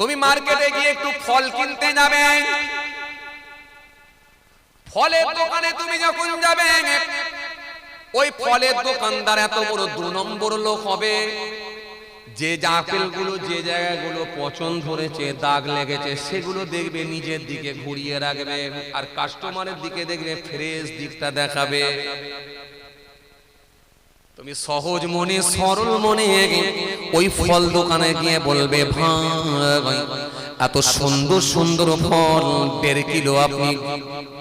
তুমি মার্কেটে গিয়ে একটু ফল কিনতে যাবে, ফলের দোকানে তুমি যখন যাবে, ওই ফলের দোকানদার এত বড় 2 নম্বর লোক হবে যে আপেলগুলো যে জায়গাগুলো পচন ধরেছে, দাগ লেগেছে, সেগুলো দেখবে নিজের দিকে ঘুরিয়ে রাখবে, আর কাস্টমারের দিকে দেখবে ফ্রেশ দিকটা দেখাবে। তুমি সহজ মনে সরল মনে ওই ফল দোকানে গিয়ে বলবে, ভাই এত সুন্দর সুন্দর ফল 1.5 কিলো আপনি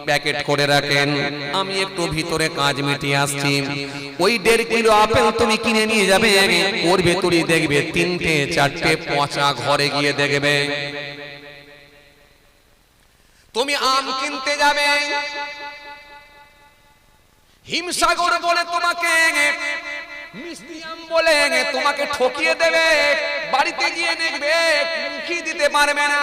প্যাকেট করে রাখেন, আমি একটু ভিতরে কাজ মিটিয়ে আসছি। ওই 1.5 কিলো আপেল তুমি কিনে নিয়ে যাবে, ওর ভেতরে দেখবে 3টে 4টে পচা ঘরে গিয়ে দেখবে। তুমি আম কিনতে যাবে, হিমসাগর বলে তোমাকে মিষ্টি আম বলে তোমাকে ঠকিয়ে দেবে, বাড়িতে গিয়ে দেখবে মুখি দিতে পারবে না,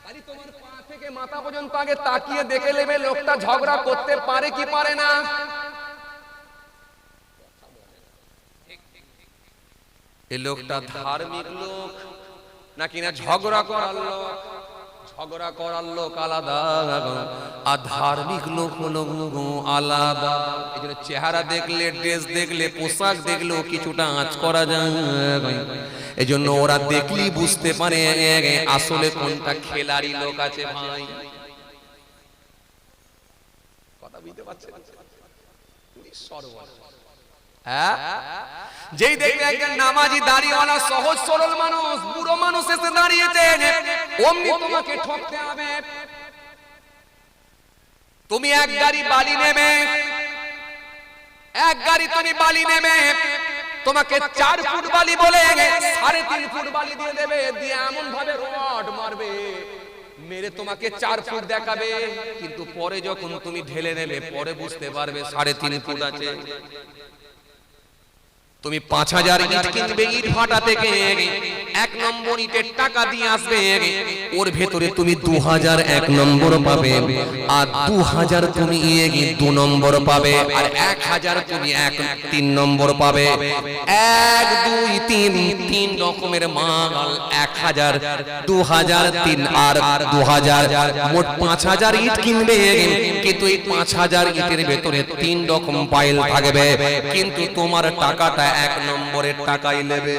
খালি তোমার পা থেকে মাথা পর্যন্ত আগে তাকিয়ে দেখে নেবে লোকটা ঝগড়া করতে পারে কি পারে না। এই লোকটা ধার্মিক লোক নাকি না ঝগড়া করার লোক? ঝগড়া করার লোক আলাদা আর ধার্মিক লোক হলো আলাদা। এই জন্য চেহারা দেখলে, ড্রেস দেখলে, পোশাক দেখলেও কিছুটা আঁচ করা যায়। এই জন্য ওরা দেখলেই বুঝতে পারে আসলে কোনটা খেলাড়ি লোক আছে। ভাই কথা বুঝতে পারছেন? হ্যাঁ, যেই দেখবে একজন নামাজি দাড়িওয়ালা সহজ সরল মানুষ, বুড়ো মানুষ এসে দাঁড়িয়েছে, অমনি তোমাকে ঠকতে হবে। তুমি এক গাড়ি বালি নেবে, এক গাড়ি তুমি বালি নেবে, তোমাকে 4 ফুট বালি বলে 3.5 ফুট বালি দিয়ে দেবে, দিয়ে এমন ভাবে রড মারবে, মেরে তোমাকে 4 ফুট দেখাবে, কিন্তু পরে যখন তুমি ঢেলে নেবে পরে বুঝতে পারবে 3.5 ফুট আছে। তুমি 5000 ইট কিনবে ইট ভাটা থেকে, 1 নম্বর ইটের টাকা দিয়ে আসবে, ওর ভেতরে তুমি 2001 নম্বর পাবে, আর 2000 তুমি 2 নম্বর পাবে, আর 1000 তুমি 3 নম্বর পাবে। 1 2 3 রকমের মাল, 1000 2000 3 আর 2000, মোট 5000 ইট কিনবে, কিন্তু এই 5000 ইটের ভেতরে 3 রকম পাইল থাকবে, কিন্তু তোমার টাকাটা 1 নম্বরের টাকাই নেবে।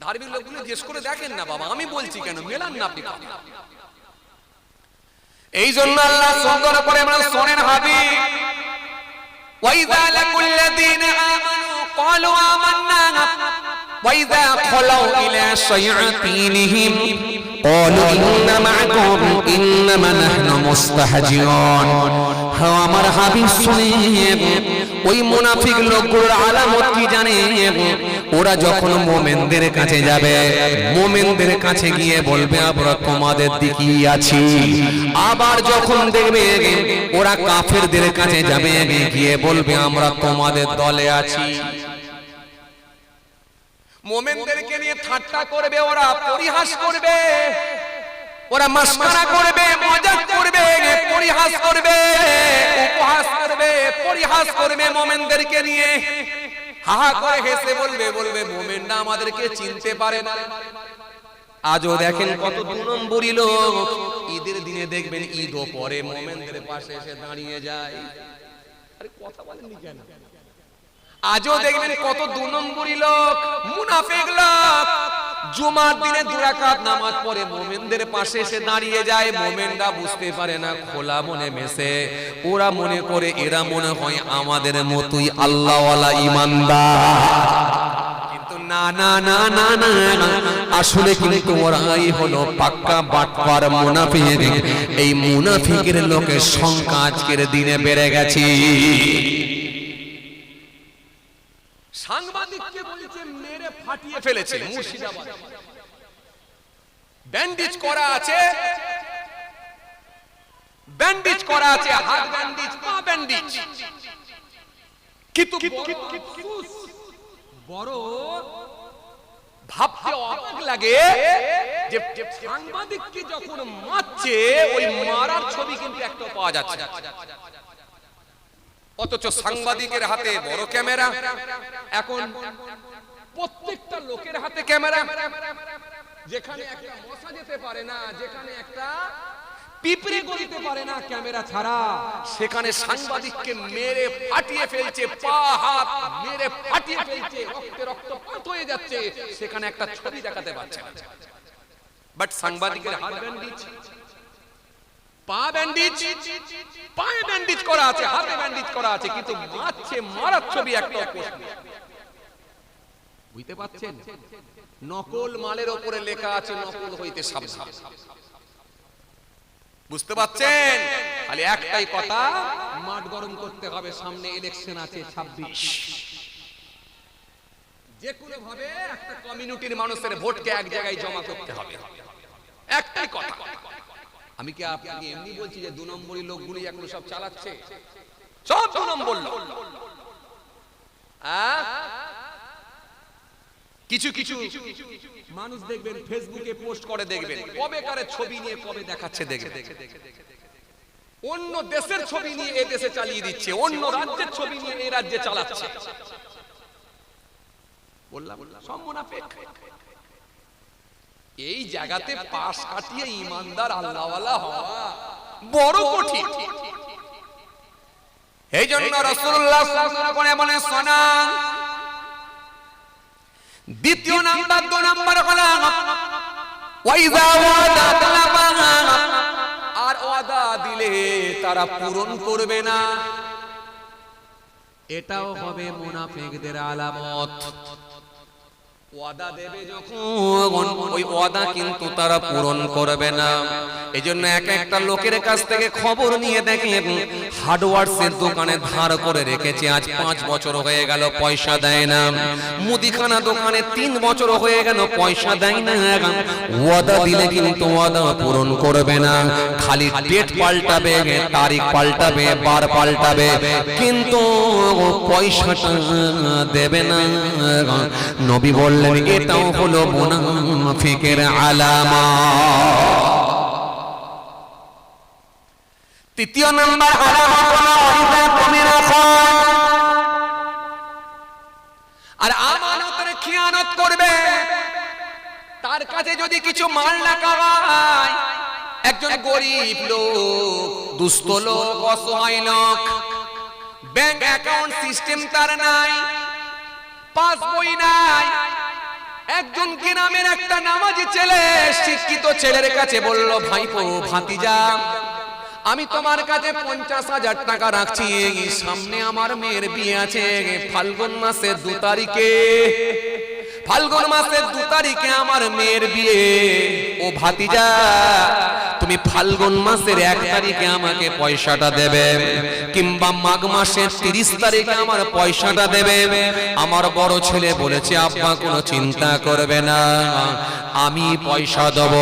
ধার্মিক লোকগুলো জিজ্ঞেস করে দেখেন না বাবা, আমি বলছি কেন, মেলান না আপনি। এই জন্য আল্লাহ সুন্দর করে আমরা শোনেন হাবিব, ওয়াইযা লাকুল্লাযীনা আমানু ক্বালু আমান্না ওয়াইযা খালাউ ইলা শায়াতিনহিম ক্বালু ইন্না মা'আকুম ইন্নামা নাহনু মুস্তাহজিউন। হ্যাঁ আমার হাবিব শুনেন, ওই মুনাফিক লোকগুলোর আলামত কি জানেন? ওরা যখন মুমিনদের কাছে যাবে, মুমিনদের কাছে গিয়ে বলবে আমরা তোমাদের দিকেই আছি, আবার যখন দেখবে ওরা কাফেরদের কাছে যাবে, গিয়ে বলবে আমরা তোমাদের দলে আছি। মুমিনদেরকে নিয়ে ঠাট্টা করবে, ওরা পরিহাস করবে, ওরা মাশকারা করবে, মজাক করবে, পরিহাস করবে, উপহাস করবে, পরিহাস করবে মুমিনদেরকে নিয়ে, হা হা করে হেসে বলবে মুমিনরা আমাদেরকে চিনতে পারে না। আজও দেখেন কত 2 নম্বরী লোক, ঈদের দিনে দেখবেন ঈদও পরে মুমিনদের পাশে এসে দাঁড়িয়ে যায়। আরে কথা বলেননি কেন? আজও দেখবেন কত 2 নম্বরী লোক, মুনাফিক লোক, জুমার দিনে 2 রাকাত নামাজ পড়ে মুমিনদের পাশে এসে দাঁড়িয়ে যায়। মুমিনরা বুঝতে পারে না, খোলা মনে মেসে, ওরা মনে করে এরা মনে হয় আমাদের মতোই আল্লাহওয়ালা ঈমানদার, কিন্তু না না না না না, আসলে কিন্তু ওরাই হলো পাক্কা বাটপার মুনাফিক। এই মুনাফিকের লোকের সংখ্যা আজকের দিনে বেড়ে গেছে। সাংবাদিককে বলেছে মেরে ফাটিয়ে ফেলেছে মুর্শিদাবাদ, ব্যান্ডেজ করা আছে, ব্যান্ডেজ করা আছে, হাত ব্যান্ডেজ, পা ব্যান্ডেজ, কিন্তু বড় ভাবতে অবাক লাগে যে সাংবাদিককে যখন মারছে ওই মারার ছবি কিন্তু একটা পাওয়া যাচ্ছে, অথচ সাংবাদিকের হাতে বড় ক্যামেরা। এখন প্রত্যেকটা লোকের হাতে ক্যামেরা, যেখানে একটা মশা যেতে পারে না, যেখানে একটা পিঁপড়ে গলিতে পারে না ক্যামেরা ছাড়া, সেখানে সাংবাদিককে মেরে ফাটিয়ে ফেলছে, পা হাত মেরে ফাটিয়ে ফেলছে, রক্তে রক্তপাত হয়ে যাচ্ছে, সেখানে একটা ছবি দেখাতে পারছে না। বাট সাংবাদিকের হাত ব্যান্ডেজ, পা ব্যান্ডেজ, পায়ে ব্যান্ডেজ করা আছে, হাতে ব্যান্ডেজ করা আছে, কিন্তু মারছে, মারার ছবি একটা পোস্ট। বুঝতে পারছেন? নকল মালের উপরে লেখা আছে নকল হইতে সাবধান। বুঝতে পারছেন? খালি একটাই কথা, মাঠ গরম করতে হবে, সামনে ইলেকশন আছে 26। যে কোনো ভাবে একটা কমিউনিটির মানুষের ভোটকে এক জায়গায় জমা করতে হবে, একটাই কথা। আমি কি আপনাকে এমনি বলছি যে 2 নম্বরই লোকগুলি এখন সব চালাচ্ছে, সব 2 নম্বর লোক। কিছু কিছু মানুষ দেখবেন ফেসবুকে পোস্ট করে, দেখবেন কবে কারে ছবি নিয়ে কবে দেখাচ্ছে, দেখবেন অন্য দেশের ছবি নিয়ে এই দেশে চালিয়ে দিচ্ছে, অন্য রাজ্যের ছবি নিয়ে এই রাজ্যে চালাচ্ছে। বললাম সব মুনাফিক। এই জায়গাতে পাশ কাটিয়ে ইমানদার আল্লাহওয়ালা হওয়া বড় কঠিন। এই জন্য রাসূলুল্লাহ সাল্লাল্লাহু আলাইহি ওয়াসাল্লাম বলেন শোনা, দ্বিতীয় নাম্বার 2 নাম্বার হলো ওয়াইজা ওয়াদা কালামা, আর ওয়াদা দিলে তারা পূরণ করবে না, এটাও হবে মুনাফিকদের আলামত। ওয়াদা দেবে যখন, ওই ওয়াদা কিন্তু তারা পূরণ করবে না। এজন্য একটা লোকের কাছ থেকে খবর নিয়ে দেখেন, হার্ডওয়ার্সের দোকানে ধার করে রেখেছে, আজ 5 বছর হয়ে গেল পয়সা দেয় না। মুদিখানা দোকানে 3 বছর হয়ে গেল পয়সা দেয় না। ওয়াদা দিলে কিন্তু ওয়াদা পূরণ করবে না, খালি ডেট পাল্টাবে, তারিখ পাল্টাবে, বার পাল্টাবে, কিন্তু পয়সাটা দেবে না। নবী বললেন এটাও হলো মুনাফিকের আলামত। তৃতীয় নাম্বার আলামত হলো আর আমানতের খিয়ানত করবে। তার কাছে যদি কিছু মাল না কামায়, একজন গরিব লোক, দুস্থ লোক, অসহায় লোক, ব্যাংক অ্যাকাউন্ট সিস্টেম তার নাই, পাসবই নাই, একজন কি নামের একটা নামাজি ছেলে, শিক্ষিত ছেলের কাছে বলল, ভাইপো ভাতিজা, আমি তোমার কাছে 50,000 টাকা রাখছি, সামনে আমার মেয়ের বিয়ে আছে ফাল্গুন মাসের 2 তারিখে, ফাল্গুন মাসের 2 তারিখে আমার মেয়ের বিয়ে। ও ভাতিজা, তুমি ফাল্গুন মাসের 1 তারিখে আমাকে পয়সাটা দেবে, কিংবা মাঘ মাসের 30 তারিখে আমার পয়সাটা দেবে। আমার বড় ছেলে বলেছে, আব্বা কোনো চিন্তা করবে না, আমি পয়সা দেব।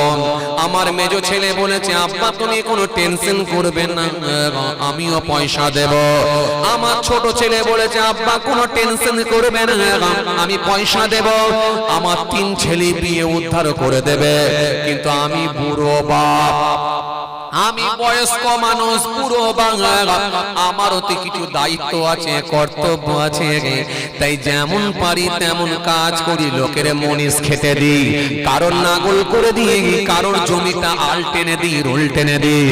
আমার মেজো ছেলে বলেছে, আব্বা তুমি কোনো টেনশন করবে না, আমিও পয়সা দেব। আমার ছোট ছেলে বলেছে, আব্বা কোনো টেনশন করবে না, আমি পয়সা দেব। আমার 3 ছেলে বিয়ে উদ্ধার করে দেবে, কিন্তু আমি বুড়ো বাপ, আমি বয়স্ক মানুষ, পুরো বাংলা, আমারও তো কিছু দায়িত্ব আছে, কর্তব্য আছে, তাই যেমন পারি তেমন কাজ করি, লোকের মনিস খেতে দিই, কারণ নাগল করে দিই, কারোর জমিটা আল টেনে দিই, রোল টেনে দিই।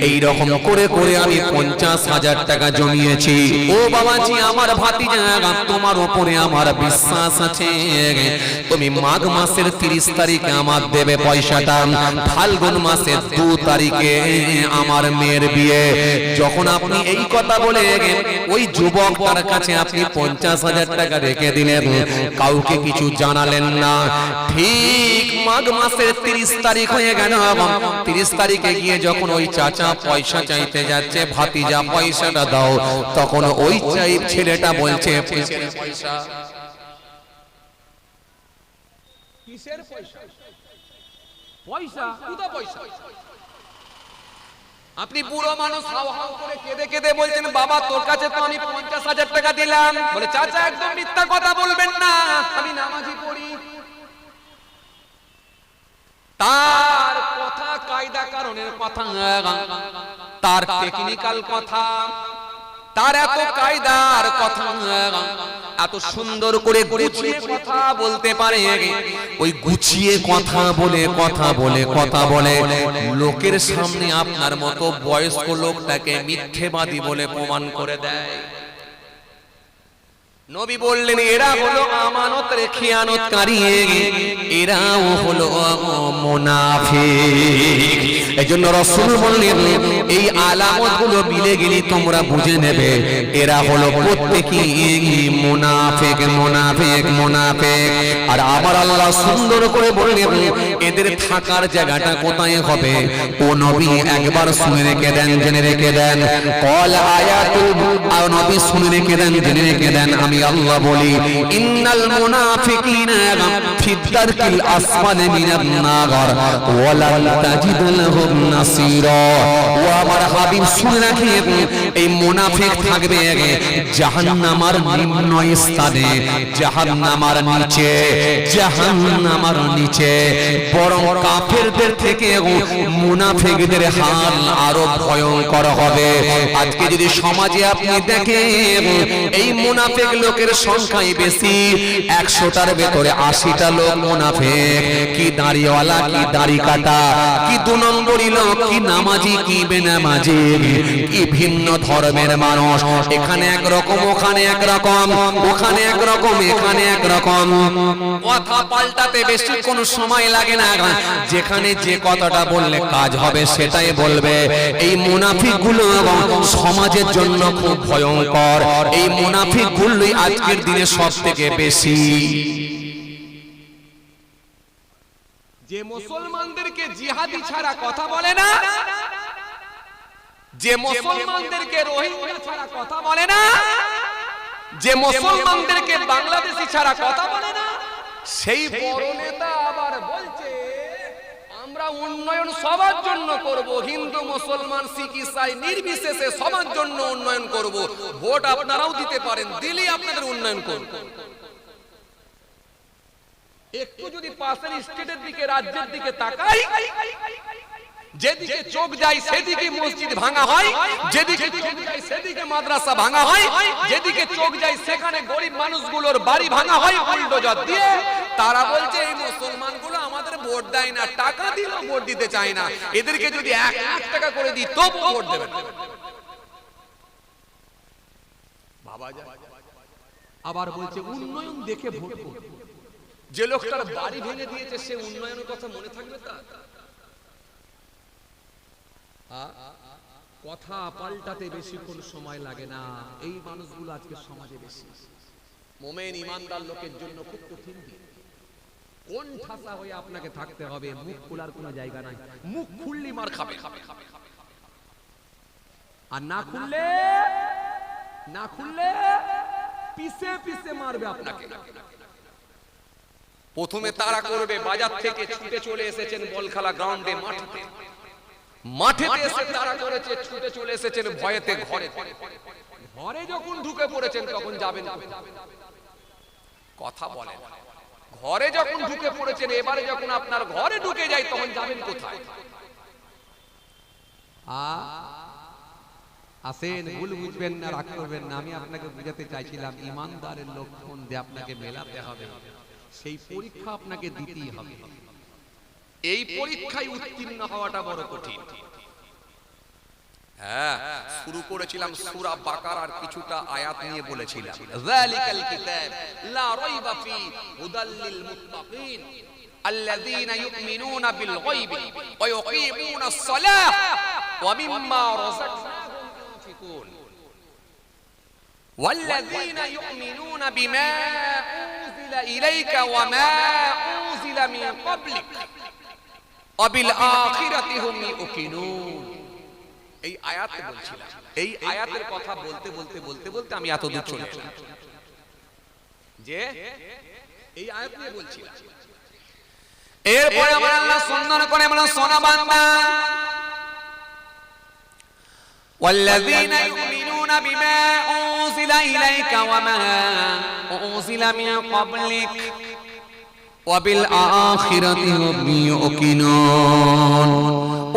এইরকম করে করে আমি 50,000 টাকা জমিয়েছি। ও বাবাজি, আমার ভাতিজা, তোমার উপরে আমার বিশ্বাস আছে, তুমি মাঘ মাসের 30 তারিখে আমার দেবে পয়সাটা, ফাল্গুন মাসের 2 তারিখে আমার মেয়ের বিয়ে। যখন আপনি এই কথা বলে ওই যুবক তার কাছে আপনি 50,000 টাকা রেখে দিলেন, কাউকে কিছু জানালেন না, ঠিক মাঘ মাসের 30 তারিখ হয়ে গেল, 30 তারিখে গিয়ে যখন ওই চাচা পয়সা চাইতে যাচ্ছে, ভাতিজা পয়সাটা দাও, তখন ওই ছেলেটা বলছে, পয়সা কিসের পয়সা? পয়সা কোথা পয়সা? আপনি বুড়ো মানুষ হাও হাও করে কেঁদে কেঁদে বলছেন, বাবা তোর কাছে তো আমি 50,000 টাকা দিলাম। বলে, চাচা একদম মিথ্যা কথা বলবেন না, আমি নামাজি পড়ি। তার কথা কায়দা কারণের কথা, তার টেকনিক্যাল কথা, তার এত কায়দার কথা, এত সুন্দর করে গুছিয়ে কথা বলতে পারে, ওই গুছিয়ে কথা বলে লোকের সামনে আপনার মতো বয়স্ক লোকটাকে মিথ্যেবাদী বলে প্রমাণ করে দেয়। নবী বললেন এরা হলো আমানতের খিয়ানতকারী, এরাও হলো মুনাফিক। এজন্য রাসূল বললেন এই আলামতগুলো মিলে গেলে তোমরা বুঝে নেবে এরা হলো প্রত্যেকই মুনাফিক। আর আমার আল্লাহ সুন্দর করে বললেন এদের থাকার জায়গাটা কোথায় হবে, ও নবী একবার শুনে রেখে দেন, জেনে রেখে দেন। কল আয়াতুল, নবী শুনে রেখে দেন, জেনে রেখে দেন। আমি আল্লাহ বলি ইন্নাল মুনাফিকিনা ফিদ দারকিল আসফালি মিনান নার ওয়া লান তাজিদ লাহুম নাসীরা। ও আমার হাবিব শুনে রাখেন এই মুনাফিক থাকবে জাহান্নামের নিম্ন স্থানে, জাহান্নামের নিচে। বরং কাফেরদের থেকে মুনাফিকদের হাল আরো ভয়ঙ্কর হবে। আজকে যদি সমাজে আপনি দেখেন এই মুনাফিক লোকের সংখ্যাই বেশি, 100টার ভেতরে 80টা লোক মুনাফিক। কি দাড়িওয়ালা, কি দাড়ি কাটা, কি 2 নম্বরী লোক, কি নামাজি, কি বেনামাজি, কি ভিন্ন ধর্মের মানুষ। এখানে একরকম, ওখানে একরকম, ওখানে একরকম, এখানে একরকম। কথা পাল্টাতে বেশি কোনো সময় লাগে না, যেখানে যে কথাটা বললে কাজ হবে সেটাই বলবে। এই মুনাফিকগুলো সমাজের জন্য খুব ভয়ঙ্কর। এই মুনাফিকগুলোই আজকের দিনে সবথেকে বেশি। যে মুসলমানদেরকে জিহাদি ছাড়া কথা বলে না, যে মুসলমানদেরকে রোহিঙ্গা ছাড়া কথা বলে না, যে মুসলমানদেরকে বাংলাদেশি ছাড়া কথা বলে না, সেই বড় নেতা আবার বলছে আমরা উন্নয়ন সবার জন্য করব, হিন্দু মুসলমান শিখ ইসাই নির্বিশেষে সবার জন্য উন্নয়ন করব। ভোট আপনারাও দিতে পারেন, দিলে আপনাদের উন্নয়ন করব। একটু যদি পাশের স্টেটের দিকে, রাজ্যের দিকে তাকাই, যেদিকে চোখ যায় সেদিকে মসজিদ ভাঙা হয়, যেদিকে চোখ যায় সেদিকে মাদ্রাসা ভাঙা হয়, যেদিকে চোখ যায় সেখানে গরিব মানুষগুলোর বাড়ি ভাঙা হয় বুলডোজার দিয়ে। তারা বলছে এই মুসলমানগুলো আমাদের ভোট দেয় না, টাকা দিলেও ভোট দিতে চায় না, এদেরকে যদি 1 লাখ টাকা করে দিই তবু ভোট দেবে না। ভাবা যায়। আবার বলছে উন্নয়ন দেখে ভোট করব। যে লোকটার বাড়ি ভেঙে দিয়েছে সে উন্নয়নের কথা মনে থাকবে তার? কথা পাল্টাতে বেশিক্ষণ সময় লাগে না। এই মানুষগুলো আজকে সমাজে বেশি। মুমিন ইমানদার লোকের জন্য খুব কঠিন দিন। কোন ঠাসা হয়ে আপনাকে থাকতে হবে, মুখ খোলার কোনো জায়গা নাই। মুখ খুললি মার খাবে, আর না খুললে পিছে পিছে মারবে আপনাকে। প্রথমে তারা করবে, বাজার থেকে ছুটে চলে এসেছেন বলখেলা গ্রাউন্ডে, মাঠে এসে তারা করেছে, ছুটে চলে এসেছেন ভয়েতে ঘরে যখন ঢুকে পড়েছেন তখন যাবেন কথা বলেন। ঘরে যখন ঢুকে পড়েছেন, এবারে যখন আপনার ঘরে ঢুকে যায় তখন যাবেন কোথায়? আসেন, ভুল বুঝবেন না, রাগ করবেন না। আমি আপনাকে বুঝাতে চাইছিলাম ইমানদারের লক্ষণ দিয়ে আপনাকে মেলাতে হবে, সেই পরীক্ষা আপনাকে দিতেই হবে। এই পরীক্ষায় উত্তীর্ণ হওয়াটা বড় কঠিন। হ্যাঁ, শুরু করেছিলাম সূরা বাকারার কিছুটা আয়াত নিয়ে বলেছিলাম, যালিকাল কিতাব লা রাইবা ফি হুদাল লিল মুত্তাকিন আল্লাযীনা ইউমিনুনা বিল গায়বি ওয়া ইউকিমুনাস সালাহ ওয়া মিম্মা রাযাকনাহুম ইউনফিকুন ওয়াল্লাযীনা ইউমিনুনা বিমা উনজিলা ইলাইকা ওয়া মা উনজিলা মিন ক্বাবলিক ওয়াবিল আখিরাতি হুম ইউকিনুন। এই আয়াতে বলছিলাম, এই আয়াতের কথা বলতে আমি এত দূর চলে এলাম যে এই আয়াত নিয়ে বলছিলাম। এরপরে আমার আল্লাহ সুন্দর করে বলেন, সোনা বান্দা والذين يؤمنون بما أنزل إليك وما أنزل من قبلك ওয়াবিল আখিরাতি হুম ইউকিনুন।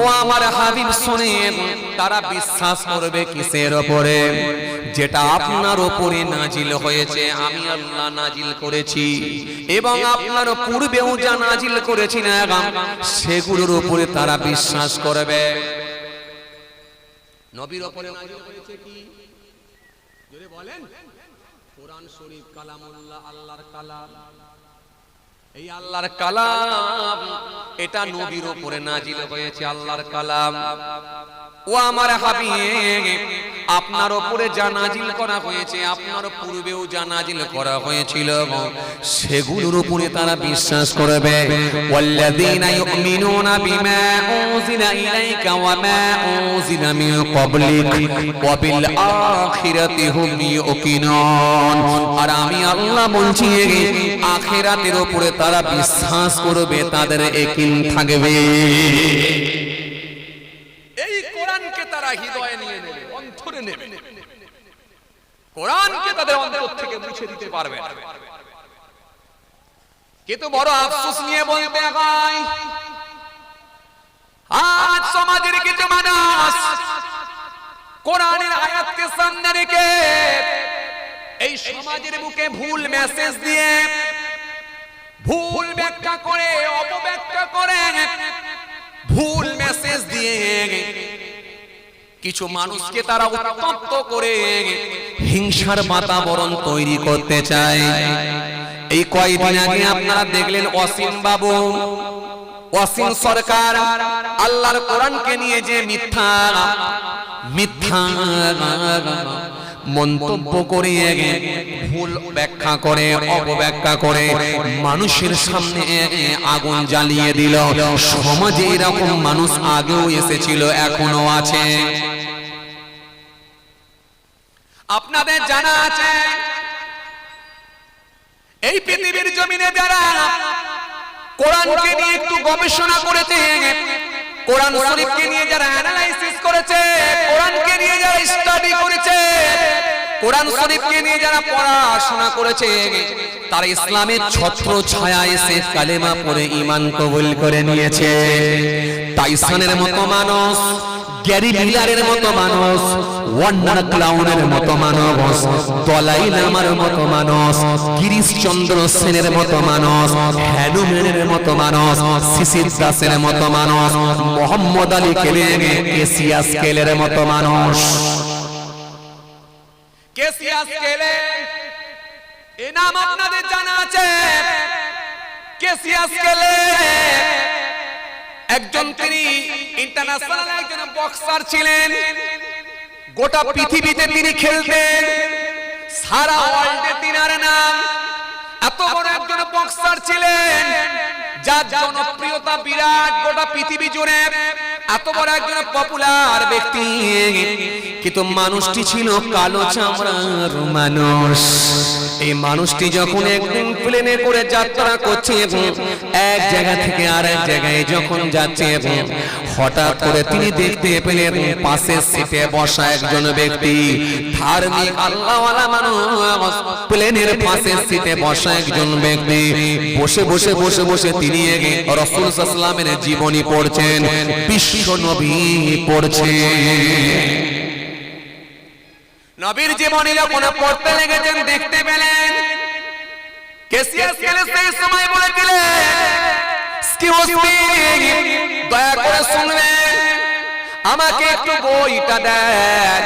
ও আমার হাবিব শুনেন, তারা বিশ্বাস করবে কিসের উপরে? যেটা আপনার উপরে নাজিল হয়েছে, আমি আল্লাহ নাজিল করেছি, এবং আপনার পূর্বেও যা নাজিল করেছি না সেগুলোর উপরে তারা বিশ্বাস করবে। নবীর উপরে নাজিল হয়েছে কি? জোরে বলেন। কোরআন শরীফ কালামুল্লাহ, আল্লাহর কালাম। এই আল্লাহর কালাম, এটা নবীর উপরে নাজিল হয়েছে, আল্লাহর কালাম। ও আমার হাবিব, আপনার উপরে যা নাজিল করা হয়েছে, আপনার পূর্বেও যা নাজিল করা হয়েছিল, সেগুলোর উপরে তারা বিশ্বাস করবে। ওয়াল্লাযীনা ইউমিনুনা বিমা উনজিলা ইলাইকা ওয়া মা উনজিলা মিন ক্বাবলিক ওয়া বিল আখিরাতি হুম ইউকিনুন। আর আমি আল্লাহ বলছি, আখিরাতের উপরে তারা বিশ্বাস করবে, তাদের ইয়াকিন থাকবে। এই কোরআনকে তারা হৃদয়ে নিয়ে নেবে, অন্তরে নেবে। কোরআনকে তাদের অন্তর থেকে মুছে দিতে পারবে। কিন্তু বড় আফসোস নিয়ে বলতে হয়, আজ সমাজের কিছু মানুষ কোরআনের আয়াতকে সামনে রেখে এই সমাজের বুকে ভুল মেসেজ দিয়ে, ভুল ব্যাখ্যা করে, অপব্যাখ্যা করে, ভুল মেসেজ দিয়ে কিছু মানুষকে তারা উত্তপ্ত করে হিংসার বাতাবরণ তৈরি করতে চায়। এই কয়েকদিন আগে আপনারা দেখলেন অসীম বাবু, অসীম সরকার আল্লাহর কোরআনকে নিয়ে যে মিথ্যা মন্তব্য করে, ভুল ব্যাখ্যা করে, অপব্যাখ্যা করে মানুষের সামনে আগুন জ্বালিয়ে দিল। সমাজে এরকম মানুষ আগেও এসেছিল, এখনো আছে। আপনাদের জানা আছে, এই পৃথিবীর জমিনে যারা কোরআনকে নিয়ে একটু গবেষণা করেছে, কোরআন শরীফকে নিয়ে যারা অ্যানালাইসিস করেছে, কোরআনকে নিয়ে যারা স্টাডি করেছে, কোরআন শরীফকে নিয়ে যারা পড়াশোনা করেছে, তারা ইসলামের ছত্র ছায়া এসে কালেমা পড়ে ঈমান কবুল করে নিয়েছে। টাইসনের মতো মানুষ, গ্যারি মিলারের মতো মানুষ, ওয়ান্ডার ক্লাউনের মতো মানুষ, দলাই লামার মতো মানুষ, গিরিশ চন্দ্র সেনের মতো মানুষ, হ্যানুম্যানের মতো মানুষ, শিশির দাসের মতো মানুষ, মোহাম্মদ আলী কেসিয়াস কেলের মতো মানুষ। কেসিয়াস কেলে এ নাম আপনাদের জানা আছে। কেসিয়াস কেলে একজন, তিনি ইন্টারন্যাশনাল একজন বক্সার ছিলেন। গোটা পৃথিবীতে তিনি খেলতেন, সারা ওয়ার্ল্ডে তিনার নাম। এত বড় একজন বক্সার ছিলেন, যার জনপ্রিয়তা বিরাট গোটা পৃথিবী জুড়ে। এত বড় একজন পপুলার ব্যক্তি, কিন্তু মানুষটি ছিল কালো চামড়ার মানুষ। এই মানুষটি যখন একদিন প্লেনে করে যাত্রা করছে, এক জায়গা থেকে আরেক জায়গায় যখন যাচ্ছে, হঠাৎ করে তিনি দেখতে পেলেন পাশের সিটে বসা একজন ব্যক্তি, ধার্মিক আল্লাহওয়ালা মানুষ, প্লেনের পাশের সিটে বসা একজন ব্যক্তি বসে বসে বসে বসে তিনি রাসূল সাল্লাল্লাহু আলাইহি ওয়াসাল্লামের জীবনী পড়ছেন, বিশ্ব নবী পড়ছেন। নবীর জীবনী যখন পড়তে লেগেছেন, দেখতে পেলেন কেসিয়াস কেলে সেই সময় বলে দিলেন, এক্সকিউজ মি, দয়া করে শুনবেন, আমাকে একটু বইটা দেন,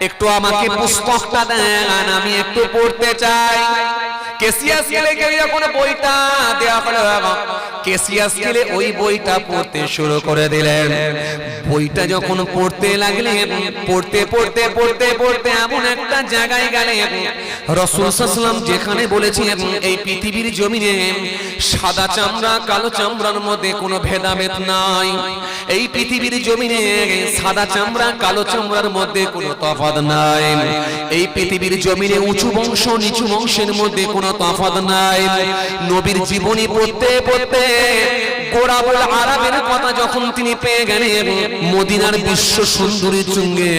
একটু আমাকে পুস্তকটা দেন, আমি একটু পড়তে চাই। কেসিয়াস কেলেকে যখন বইটা দেয়া হলো, কেসিয়াস কেলে ওই বইটা পড়তে শুরু করে দিলেন। বইটা যখন পড়তে লাগলেন, পড়তে পড়তে পড়তে পড়তে এমন একটা জায়গায় গেলেন, রাসূল সাল্লাল্লাহু আলাইহি ওয়াসাল্লাম যেখানে বলেছেন এই পৃথিবীর জমিনে সাদা চামড়া কালো চামড়ার মধ্যে কোনো ভেদাভেদ নাই, এই পৃথিবীর জমিনে সাদা চামড়া কালো চামড়ার মধ্যে কোনো তফাৎ নাই, এই পৃথিবীর জমিনে উঁচু বংশ নিচু বংশের মধ্যে কোনো তফাৎ নাই। নবীর জীবনী পড়তে পড়তে গোরাবুল আরবের কথা যখন তিনি পেয়ে গেলেন, মদিনার বিশ্ব সুন্দরী চুঙ্গে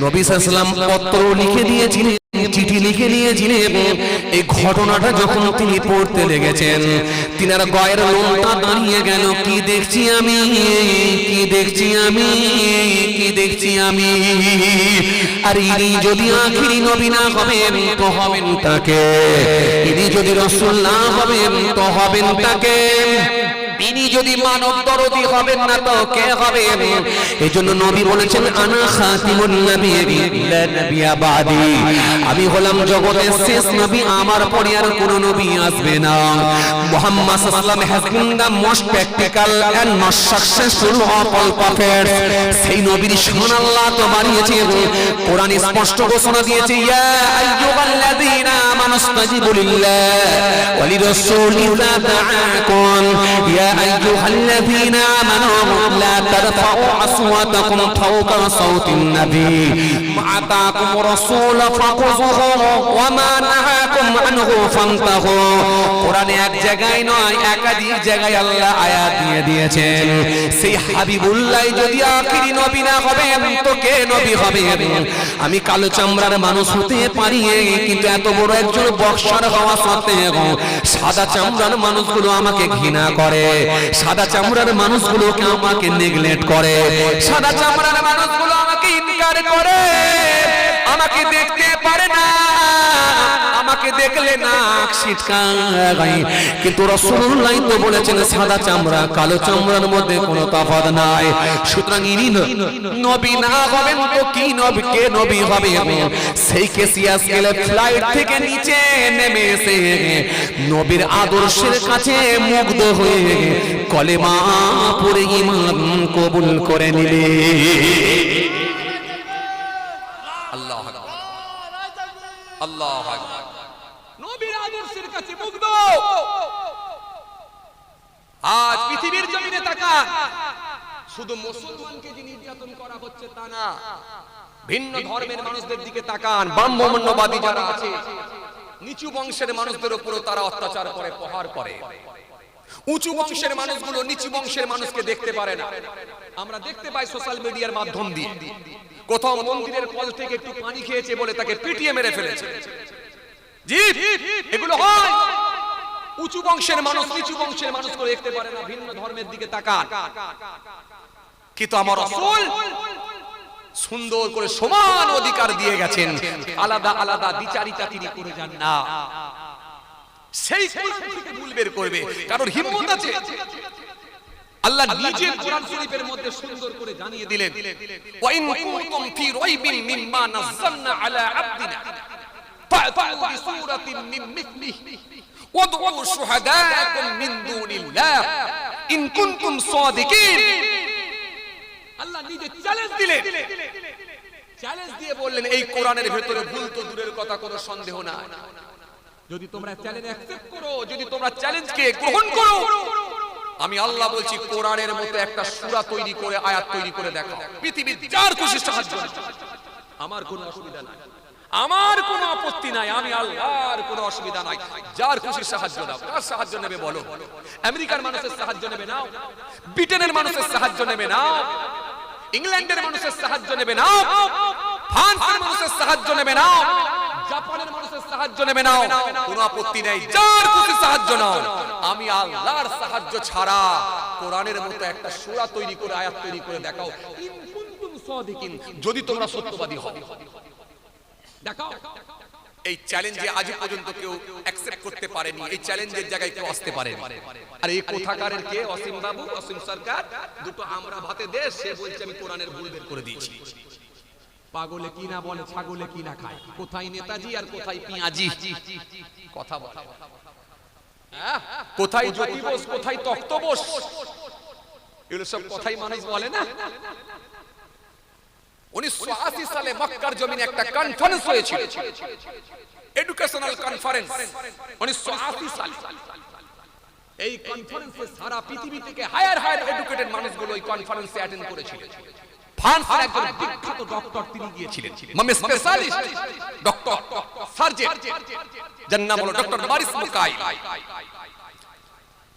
নবী সাল্লাল্লাহু আলাইহি ওয়াসাল্লাম পত্র লিখে দিয়েছিলেন, চিঠি লিখে নিয়েছিলেন। এই ঘটনাটা যখন তিনি পড়তে লেগেছেন, তিনার গায়ের লোমটা দাঁড়িয়ে গেল। কি দেখছি আমি, কি দেখছি আমি, কি দেখছি আমি। আর ইনি যদি আখিরি নবী না হবেন তো হবেন তাকে, ইনি যদি রাসূল না হবেন তো হবেন তাকে, ইনি যদি মানব দরদি হবেন না তো কে হবেন। এজন্য নবী বলেছেন আনা খাতিমুন নবিয়্যিন লা নবিয়্যা বাদি, আমি হলাম জগতের শেষ নবী, আমার পরে আর কোনো নবী আসবে না। মুহাম্মদ সাল্লাল্লাহু আলাইহি ওয়াসাল্লাম has been the most practical and most successful of all prophets। সেই নবীর শান আল্লাহ তো বাড়িয়েছেন, কোরআন স্পষ্ট ঘোষণা দিয়েছে ইয়া আইয়ুহাল্লাযীনা আমানু ইসতাজিবু লিল্লাহি ওয়া লিরাসূলি ইযা দাআকুম ইয়া আইয়ুহাল্লাযীনা আমানু লা তারফাউ আসওয়াতাকুম ফাওকা সাওতিন নবী মা আতাকুম রাসূল ফাখুযুহু ওয়া মা নাহাকুম আনহু ফান্তাহু। কোরআনে এক জায়গায় নয়, একাধিক জায়গায় আল্লাহ আয়াত দিয়ে দিয়েছেন। সেই হাবিবুল্লাহ যদি আখিরি নবী না হবেন তো কে নবী হবে? আমি কালো চামড়ার মানুষ হতে পারি, কিন্তু এত বড় একজন বক্সার হওয়া সত্ত্বেও সাদা চামড়ার মানুষগুলো আমাকে ঘৃণা করে, সাদা চামড়ার মানুষগুলোকে আমাকে নেগলেক্ট করে, সাদা চামড়ার মানুষগুলো আমাকে ইনকার করে, আমাকে দেখতে পারে না, আমাকে দেখলে নাক ছিটকায়। কিন্তু রাসূলুল্লাহ তো বলেছেন সাদা চামড়া কালো চামড়ার মধ্যে কোনো তফাৎ নাই। সুতরাং ইনি নবী না হবেন তো কি নবী, কে নবী হবে? সেই কেসিয়াস গেলে ফ্লাইট থেকে নিচে নেমে এসে নবীর আদর্শের কাছে মুগ্ধ হয়ে কলেমা পড়ে ঈমান কবুল করে নিলে। আল্লাহু আকবার, আল্লাহু আকবার। নবীর আদর্শের কাছে মুগ্ধ। আজ পৃথিবীর জমিনে তাকান, শুধু মুসলমানকে যে নির্যাতন করা হচ্ছে তা না, ভিন্ন ধর্মের মানুষদের দিকে তাকান। ব্রাহ্মণ্যবাদী যারা আছে, নিচু বংশের মানুষদের উপরও তারা অত্যাচার করে, প্রহার করে। উঁচু বংশের মানুষগুলো নিচু বংশের মানুষকে দেখতে পারে না। আমরা দেখতে পাই সোশ্যাল মিডিয়ার মাধ্যম দিয়ে, কোথাও মন্দিরের কল থেকে একটু পানি খেয়েছে বলে তাকে পিটিয়ে মেরে ফেলেছে। জি, এগুলো হয়। উঁচু বংশের মানুষ নিচু বংশের মানুষকে দেখতে পারে না, ভিন্ন ধর্মের দিকে তাকান। কিন্তু আমার রাসূল সুন্দর করে সমান অধিকার দিয়ে গেছেন, আলাদা আলাদা বিচারিতা তিনি করে যান না। সেই কোরআন থেকে ভুল বের করবে কারণ হিম্মত আছে। আল্লাহ নিজে কোরআন শরীফের মধ্যে সুন্দর করে জানিয়ে দিলেন, ওয়া ইন কুনতুম ফি রাইবিন মিম্মা নাযালনা আলা আবদিনা ফা'তু বিসূরাতিন মিন মিথলিহি ওয়াদউ শুহাদাআকুম মিন দুনিল্লাহ ইন কুনতুম সাদিকিন। আল্লাহ নিজে চ্যালেঞ্জ দিলেন, চ্যালেঞ্জ দিয়ে বললেন এই কোরআনের ভিতরে ভুল তো দূরের কথা, কোনো সন্দেহ নাই। যদি তোমরা চ্যালেঞ্জ অ্যাকসেপ্ট করো, যদি তোমরা চ্যালেঞ্জকে গ্রহণ করো, আমি আল্লাহ বলছি কোরআনের মতো একটা সূরা তৈরি করে, আয়াত তৈরি করে দেখাও, পৃথিবীর যার খুশি সাহায্য করো, আমার কোনো অসুবিধা নাই, আমার কোনো আপত্তি নাই, আমি আল্লাহর কোনো অসুবিধা নাই। যার খুশি সাহায্য দাও। কার সাহায্য নেবে বলো? আমেরিকার মানুষের সাহায্য নেবে নাও, ব্রিটেনের মানুষের সাহায্য নেবে নাও, ইংল্যান্ডের মানুষের সাহায্য নেবে নাও, ফ্রান্সের মানুষের সাহায্য নেবে নাও, জাপানের মানুষের সাহায্য নেবে নাও, কোনো আপত্তি নেই। যার খুশি সাহায্য নাও, আমি আল্লাহর সাহায্য ছাড়া কোরআনের মতো একটা সূরা তৈরি করে, আয়াত তৈরি করে দেখাও, ইন কুনতুম সাদিকিন, যদি তোমরা সত্যবাদী হও। দেখাও। এই চ্যালেঞ্জে আজ পর্যন্ত কেউ অ্যাকসেপ্ট করতে পারেনি, এই চ্যালেঞ্জের জায়গায় কেউ আসতে পারেনি। আর এই কোথাকারের কে? অসীম বাবু, অসীম সরকার, দুটো আমরা ভাতে দেশ, সে বলছে আমি কোরআনের ভুল বের করে দিয়েছি। পাগলে কি না বলে, ছাগলে কি না খায়, কোথায় নেতাজি আর কোথায় পিয়াজি, কথা বলে, কোথায় জ্যোতি বোস, কোথায় তখ্ত বোস, এগুলো সব কথাই মানুষ বলে না। 1980 সালে মক্কার জমিনে একটা কনফারেন্স হয়েছিল, এডুকেশনাল কনফারেন্স, 1980 সালে। এই কনফারেন্সে সারা পৃথিবী থেকে হায়ার এডুকেটেড মানুষগুলো এই কনফারেন্সে অ্যাটেন্ড করেছিল। ফ্রান্সের একজন বিখ্যাত ডক্টর তিনি গিয়েছিলেন, মানে স্পেশালিস্ট ডক্টর, সার্জন, যার নাম হলো ডক্টর মরিস মুকাইল।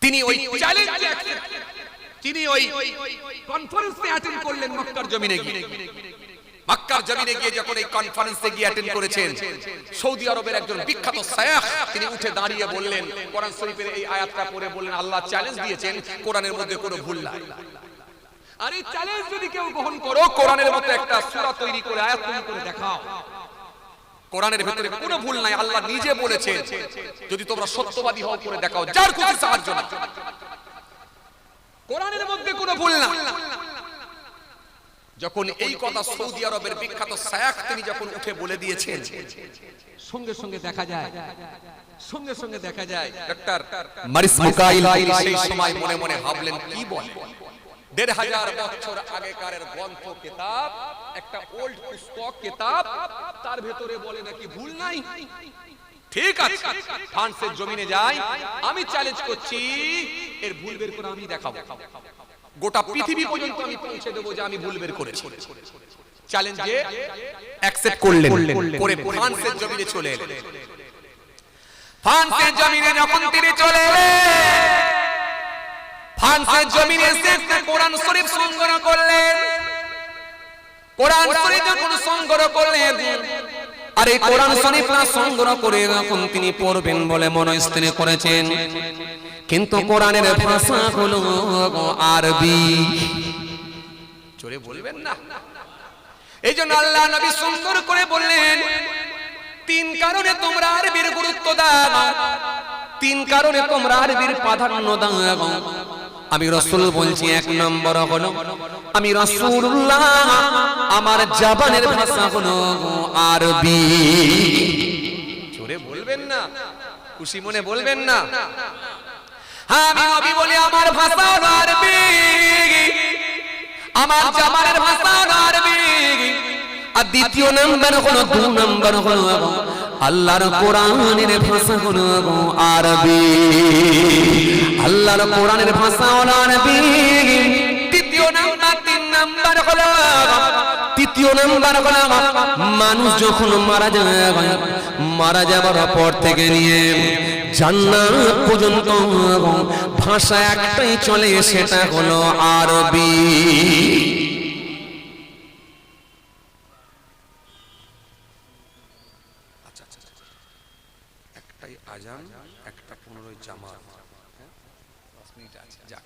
তিনি ওই চ্যালেঞ্জ তিনি ওই কনফারেন্সে অ্যাটেন্ড করলেন মক্কার জমিনে গিয়ে। মক্কার জমিনে গিয়ে যখন এই কনফারেন্সে গিয়ে অ্যাটেন্ড করেছেন, সৌদি আরবের একজন বিখ্যাত শায়খ তিনি উঠে দাঁড়িয়ে বললেন, কোরআন শরীফের এই আয়াতটা পড়ে বললেন, আল্লাহ চ্যালেঞ্জ দিয়েছেন কোরআনের মধ্যে কোনো ভুল নাই। আর এই চ্যালেঞ্জ যদি কেউ গ্রহণ করো, কোরআনের মতো একটা সূরা তৈরি করে আয়াত তৈরি করে দেখাও, কোরআনের ভিতরে কোনো ভুল নাই। আল্লাহ নিজে বলেছেন যদি তোমরা সত্যবাদী হও করে দেখাও, যার খুশি সাহায্য না। কোরআনের মধ্যে কোনো ভুল না। যখন এই কথা সৌদি আরবের বিখ্যাত শায়খ তিনি যখন উঠে বলে দিয়েছেন, সঙ্গে সঙ্গে দেখা যায় ডক্টর মারিস মুকাইল সেই সময় মনে মনে ভাবলেন, কি বলে ১৫০০ বছর আগেকার গ্রন্থ কিতাব, একটা ওল্ড পুস্তক কিতাব, তার ভেতরে বলে নাকি ভুল নাই। ঠিক আছে, ফ্রান্সের জমিনে যাই, আমি চ্যালেঞ্জ করছি, এর ভুল বের করে আমি দেখাবো। গোটা পৃথিবী পর্যন্ত আমি পৌঁছে দেবো যে আমি ভুল বের করেছি। চ্যালেঞ্জে অ্যাকসেপ্ট করলেন, করে ফ্রান্সের জমিনে চলে এলেন। ফ্রান্সের জমিনে যখন তিনি চলে এলেন, ফ্রান্সের জমিনে এসে কোরআন শরীফ সংগ্রহ করলেন। কোরআন শরীফ যখন সংগ্রহ করলেন, আর এই কোরআন শরীফ সংগ্রহ করে যখন তিনি পড়বেন বলে মনস্থির করেছেন, কিন্তু কোরআনের ভাষা হলো আরবি। জোরে বলবেন না। এই জন্য আল্লাহ নবী সুন্দর করে বললেন, ৩ কারণে তোমরা আরবির গুরুত্ব দাও, ৩ কারণে তোমরা আরবির প্রাধান্য দাও। আমি রাসূল বলছি, ১ নম্বর হলো আমি রাসূলুল্লাহ, আমার জবানের ভাষা হলো আরবি। জোরে বলবেন না, খুশি মনে বলবেন না। আমি নবী বলি আমার ভাষা হলো আরবি, আমার জবানের ভাষা হলো আরবি। আর দ্বিতীয় নাম্বার হলো, ২ নাম্বার হলো আল্লাহর কোরআনের ভাষা হলো আরবি। আল্লাহর কোরআনের ভাষা হলো আরবি। তৃতীয় নাম্বার ৩ নাম্বার হলো, তৃতীয় নাম্বার হলো মানুষ যখন মারা যায়, মারা যাবার পর থেকে নিয়ে জান্নাত পর্যন্ত ভাষা একটাই চলে, সেটা হলো আরবি। একটাই আজান, একটা ১৫ জামাত, 10 মিনিট আছে, যাক।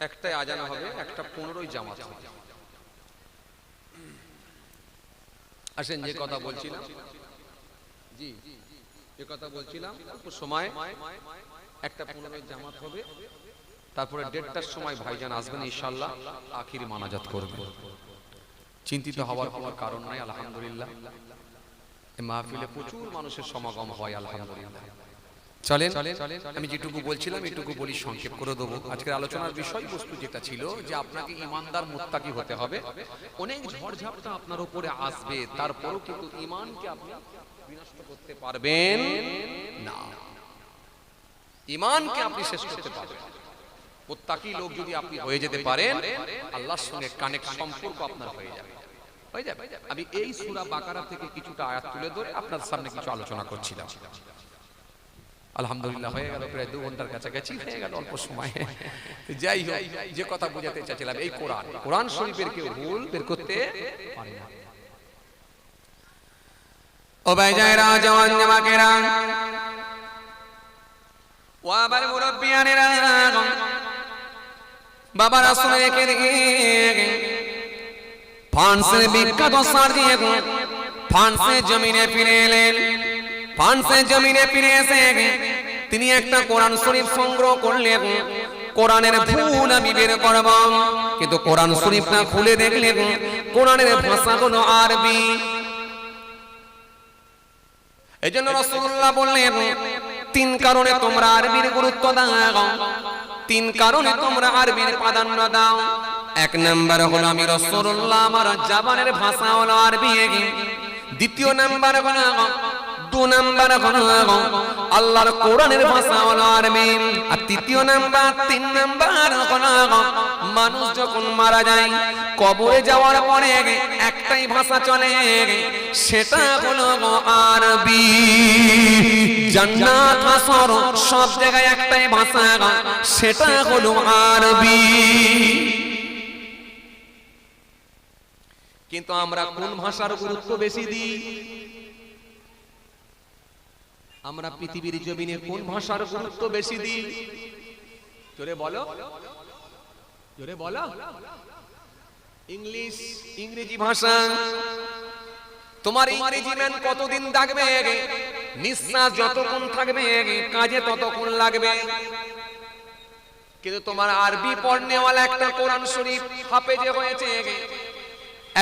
একটাই আজান হবে, একটা ১৫ জামাত হবে। আসেন যে কথা বলছিলাম, জি যে কথা বলছিলাম, অল্প সময় একটা 15 জামাত হবে, তারপরে 1:30টার সময় ভাইজান আসবেন ইনশাআল্লাহ, আখির মানাজাত করবেন। চিন্তিত হওয়ার কোনো কারণ নাই। আলহামদুলিল্লাহ এই মাহফিলে প্রচুর মানুষের সমাগম হয় আলহামদুলিল্লাহ। চলেন আমি যেটুকু বলছিলাম এটুকু বলি, সংক্ষেপ করে দেবো। আজকের আলোচনার বিষয়বস্তু যেটা ছিল যে আপনাকে ঈমানদার মুত্তাকি হতে হবে। অনেক ঝড়ঝাপটা আপনার উপরে আসবে, তারপরও কিন্তু ঈমানকে আপনি বিনষ্ট করতে পারবেন না, ঈমানকে আপনি শেষ করতে পারবেন। মুত্তাকি লোক যদি আপনি হয়ে যেতে পারেন, আল্লাহর সঙ্গে কানেক্ট সম্পর্ক আপনার হয়ে যাবে। আমি এই সূরা বাকারা থেকে কিছুটা আয়াত তুলে ধরে আপনার সামনে কিছু আলোচনা করছিলাম। আলহামদুলিল্লাহ হয়ে গেল প্রায় 2 ঘন্টার কাছাকাছি হয়ে গেল অল্প সময়ে। যাই হোক, যে কথা বোঝাতে চাইছিলাম, এই কোরআন শরীফের কেউ ভুল বের করতে পারে না। ও ভাইজানেরা, জওয়ান জামাকেরা, ও আবার মুরব্বিয়ানেরা, বাবা রাসূল রেখে ফ্রান্সের বিখ্যাত সার দিয়ে ফ্রান্সের জমিনে ফিরে এলেন। ফ্রান্সের জমিনে ফিরে এসে তিনি একটা কোরআন শরীফ সংগ্রহ করলেন। কোরআনের ভুল আমি বের করব, কিন্তু কোরআন শরীফটা খুলে দেখলেন কোরআনের ভাষা হলো আরবি। এজন্য রাসূলুল্লাহ বললেন 3 কারণে তোমরা আরবির গুরুত্ব দাও, 3 কারণে তোমরা আরবির প্রাধান্য দাও। 1 নাম্বার হলো আমি রাসূলুল্লাহ আমার জবানের ভাষা হলো আরবি। 2 নাম্বার হলো 2 নাম্বার হলো আল্লাহর কোরআনের ভাষা হলো আরবি। আর 3 নাম্বার 3 নাম্বার হলো মানুষ যখন মারা যায় কবরে যাওয়ার পরে একটাই ভাষা চলে, সেটা হলো আরবি। জান্নাত হাসর সব জায়গায় একটাই ভাষা, সেটা হলো আরবি। কিন্তু আমরা কোন ভাষার গুরুত্ব বেশি দিই? আমরা পৃথিবীর জমিনে কোন ভাষার গুরুত্ব বেশি দিই? জোরে বলো, জোরে বলো। ইংলিশ, ইংরেজি ভাষা। তোমার ইংরেজি ম্যান কতদিন থাকবে? নিঃশ্বাস যতক্ষণ থাকবে কাজে ততক্ষণ লাগবে। কিন্তু তোমার আরবি পড়নেওয়ালা একটা কোরআন শরীফ হাফেজে হয়েছে,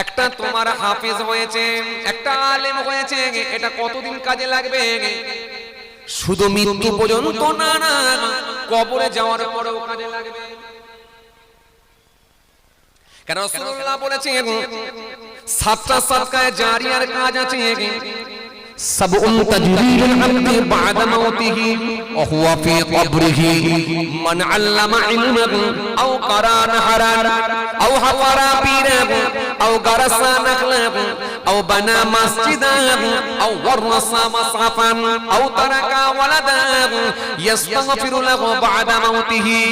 একটা তোমার হাফেজ হয়েছে, একটা আলেম হয়েছে, এটা কতদিন কাজে লাগবে? শুধু মৃত্যু পর্যন্ত না, না কবরে যাওয়ার পরেও কাজে লাগবে। কারণ রাসূলুল্লাহ বলেছেন 7টা সাদকায়ে জারিয়ার কাজ আছে। সাবউন তাজরিরুল আবদি বা'দা মাউতিহি ওয়া হুয়া ফি কবরিহি মান আল্লামা ইলমান আও কারা নাহরান আও হাফারা বীরান আও গারাসা নাখলান আও বানা মসজিদান আও ওয়ারসা মাসহাফান আও তারাকা ওয়ালাদান ইস্তাগফিরু লাহু বা'দা মাউতিহি।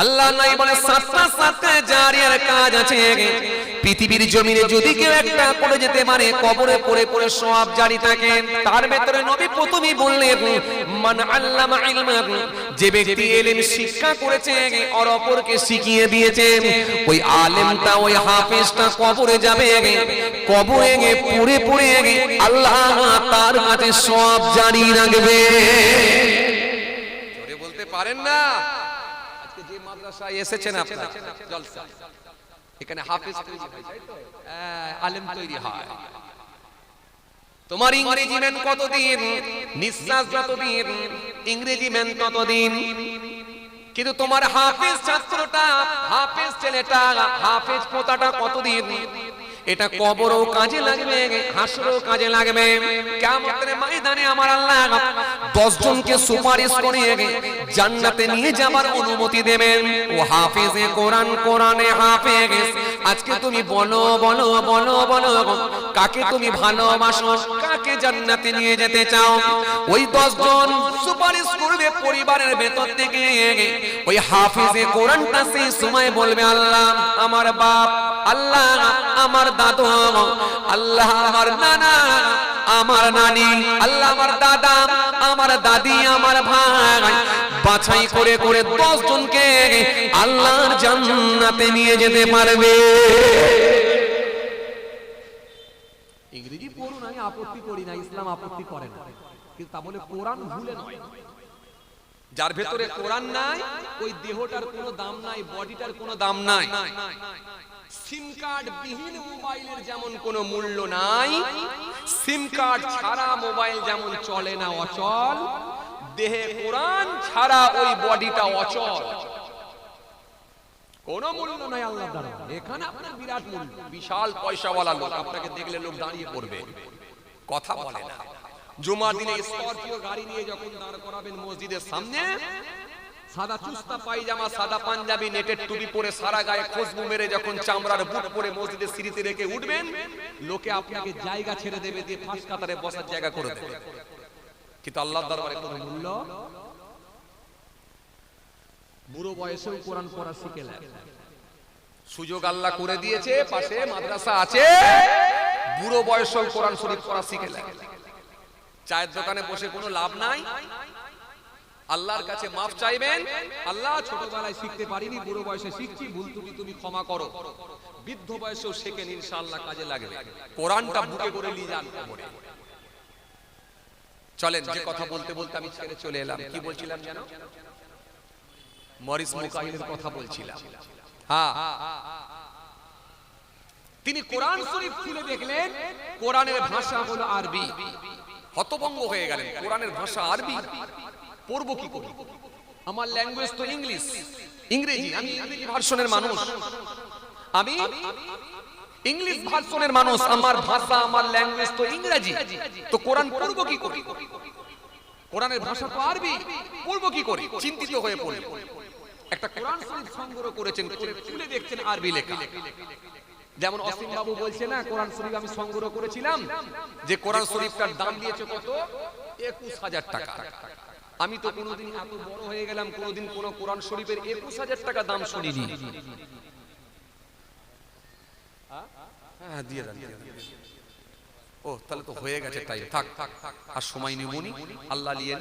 আল্লাহ নাই বলে 7টা সাদকায়ে জারিয়ার কাজ আছে। পৃথিবীর জমিনে যদি কেউ একটা করে যেতে পারে, কবরে পড়ে পড়ে সব জারি থাকে। তার ভেতরে নবী প্রথমেই বললেন মান আল্লামা ইলমান, যে ব্যক্তি ইলম শিক্ষা করেছে আর অপরকে শিখিয়ে দিয়েছে, ওই আলেমটা ওই হাফেজটা কবরে যাবে, কবরে পড়ে পড়ে আল্লাহ তার কাছে সব জারি রাখবে। জোরে বলতে পারেন না? আজকে যে মাদ্রাসায় এসেছেন আপনারা জলসা, এখানে হাফেজ তৈরি হয়, তাই তো? আলেম তৈরি হয়। তোমার ইংরেজি ম্যান কতদিন? নিঃশ্বাস যতদিন ইংরেজি ম্যান ততদিন। কিন্তু তোমার হাফেজ ছাত্রটা, হাফেজ ছেলেটা, হাফেজ পোতাটা কতদিন? এটা কবরও কাজে লাগবে, হাসরেও কাজে লাগবে। কিয়ামতের ময়দানে আমার আল্লাহ 10 জনকে সুপারিশ করে জান্নাতে নিয়ে যাবার অনুমতি দেবেন। ও হাফেজে কোরআন, কোরআনে হাফেজ। আজকে তুমি বলো বলো বলো বলো, কাকে তুমি ভালোবাসো, কাকে জান্নাতে নিয়ে যেতে চাও? ওই 10 জন সুপারিশ করবে পরিবারের ভেতর থেকে। ওই হাফেজে কোরআনটা সেই সময় বলবে আল্লাহ আমার বাপ, আল্লাহ আমার দাদু, আল্লাহ আমার নানা, আমার নানি, আল্লাহ আমার দাদা, আমার দাদি, আমার ভাই, বাছাই করে করে 10 জনকে আল্লাহর জান্নাতে নিয়ে যেতে পারবে। ইংরেজি পড়ুন, আমি আপত্তি করি না, ইসলাম আপত্তি করে না, কিন্তু তা বলে কোরআন ভুলে নয়। যার ভেতরে কোরআন নাই ওই দেহটার কোনো দাম নাই, বডিটার কোনো দাম নাই। সিম কার্ড বিহীন মোবাইলের যেমন কোনো মূল্য নাই, সিম কার্ড ছাড়া মোবাইল যেমন চলে না, অচল, দেহে কোরআন ছাড়া ওই বডিটা অচল, কোনো মূল্য নাই আল্লাহর দরবারে। এখানে আপনার বিরাট মূল্য, বিশাল পয়সাওয়ালা লোক, আপনাকে দেখলে লোক দাঁড়িয়ে পড়বে, কথা বলে না। জুমার দিনে স্করপিও গাড়ি নিয়ে যখন দাঁড় করাবেন মসজিদের সামনে, সাদা চুস্তা পায়জামা, সাদা পাঞ্জাবি, নেটের টুপি পরে, সারা গায়ে খুশবু মেরে যখন চামড়ার বুট পরে মসজিদের সিঁড়িতে রেখে উঠবেন, লোকে আপনাকে জায়গা ছেড়ে দেবে, দিয়ে ফাঁস কাতারে বসার জায়গা করে দেবে, কিন্তু আল্লাহর দরবারে কোনো মূল্য। বুড়ো বয়সেও কোরআন পড়া শিখে নেয়, সুযোগ আল্লাহ করে দিয়েছে, পাশে মাদ্রাসা আছে, বুড়ো বয়সেও কোরআন শরীফ পড়া শিখে নেয়। চায়ের দোকানে বসে কোনো লাভ নাই, আল্লাহর কাছে মাফ চাইবেন, আল্লাহ ছোটবেলায় শিখতে পারিনি, বুড়ো বয়সে শিখছি, ভুল ত্রুটি তুমি ক্ষমা করো। বৃদ্ধ বয়সেও শেখেন, ইনশাআল্লাহ কাজে লাগবে। কোরআনটা বুকে করে নিয়ে যান কবরে। চলেন, যে কথা বলতে বলতে আমি ছেড়ে চলে এলাম, কি বলছিলাম জানো? মরিস মুকাইলের কথা বলছিলাম। হ্যাঁ, তিনি কোরআন শরীফ খুলে দেখলেন, কোরআনের ভাষা হলো আরবি। হতভম্ব হয়ে গেলেন, কোরআনের ভাষা আরবি, পড়বো কি করে? আমার ল্যাঙ্গুয়েজ তো ইংলিশ, ইংরেজি, আমি ইংরেজি ভার্সনের মানুষ, আমি ইংলিশ ভার্সনের মানুষ, আমার ভাষা, আমার ল্যাঙ্গুয়েজ তো ইংরেজি, তো কোরআন পড়বো কি করে? কোরআনের ভাষা তো আরবি, পড়বো কি করে? চিন্তিত হয়ে পড়লেন। একটা কোরআন শরীফ সংগ্রহ করেছেন, খুলে দেখছেন আরবি লেখা। যেমন অসীম বাবু বলছে না, কোরআন শরীফ আমি সংগ্রহ করেছিলাম, যে কোরআন শরীফটার দাম দিয়েছে কত? 21,000 টাকা। আমি তো কোনোদিন, এত বড় হয়ে গেলাম, কোনোদিন কোন কোরআন শরীফের 21,000 টাকা দাম শুনিনি। হ্যাঁ, দিয়ে দেন। ও, তাহলে তো হয়ে গেছে, তাই থাক, আর সময় নিবনি, আল্লাহ নিয়ে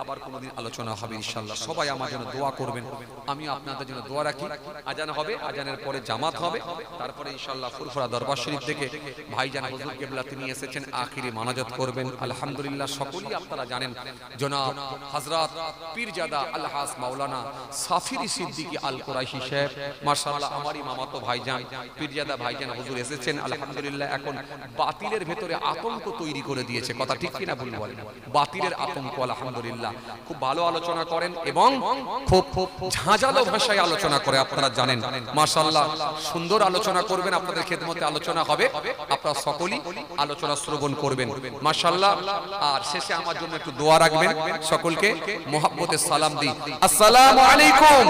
আবার কোনোদিন আলোচনা হবে ইনশাআল্লাহ। সবাই আমার জন্য দোয়া করবেন, আমি আপনাদের জন্য দোয়া রাখি। আজান হবে, আজানের পরে জামাত হবে, তারপরে ইনশাআল্লাহ ফুরফুরা দরবার শরীফ থেকে ভাইজান হুজুর কিবলা তিনি এসেছেন, আখিরি মানাজাত করবেন। আলহামদুলিল্লাহ, সকলেই আপনারা জানেন জনাব হযরত পীরজাদা আলহাজ মাওলানা সাফিরি সিদ্দিকী আল কুরাইশি সাহেব, মাশাআল্লাহ আমারই মামাতো ভাইজান পীরজাদা ভাইজান হুজুর এসেছেন। আলহামদুলিল্লাহ, এখন বাতিলের ভেতরে আতঙ্ক তৈরি করে দিয়েছে, কথা ঠিক কিনা ভুল বলেন? বাতিলের আতঙ্ক। আলহামদুলিল্লাহ, খুব ভালো আলোচনা করেন এবং খুব ঝাঁঝালো ভাষায় আলোচনা করে, আপনারা জানেন। মাশাআল্লাহ, সুন্দর আলোচনা করবেন, আপনাদের খেদমতে আলোচনা হবে, আপনারা সকলেই আলোচনা শ্রবণ করবেন মাশাআল্লাহ। আর শেষে আমার জন্য একটু দোয়া রাখবেন, সকলকে মোহাব্বতে সালাম দিই। আসসালামু আলাইকুম।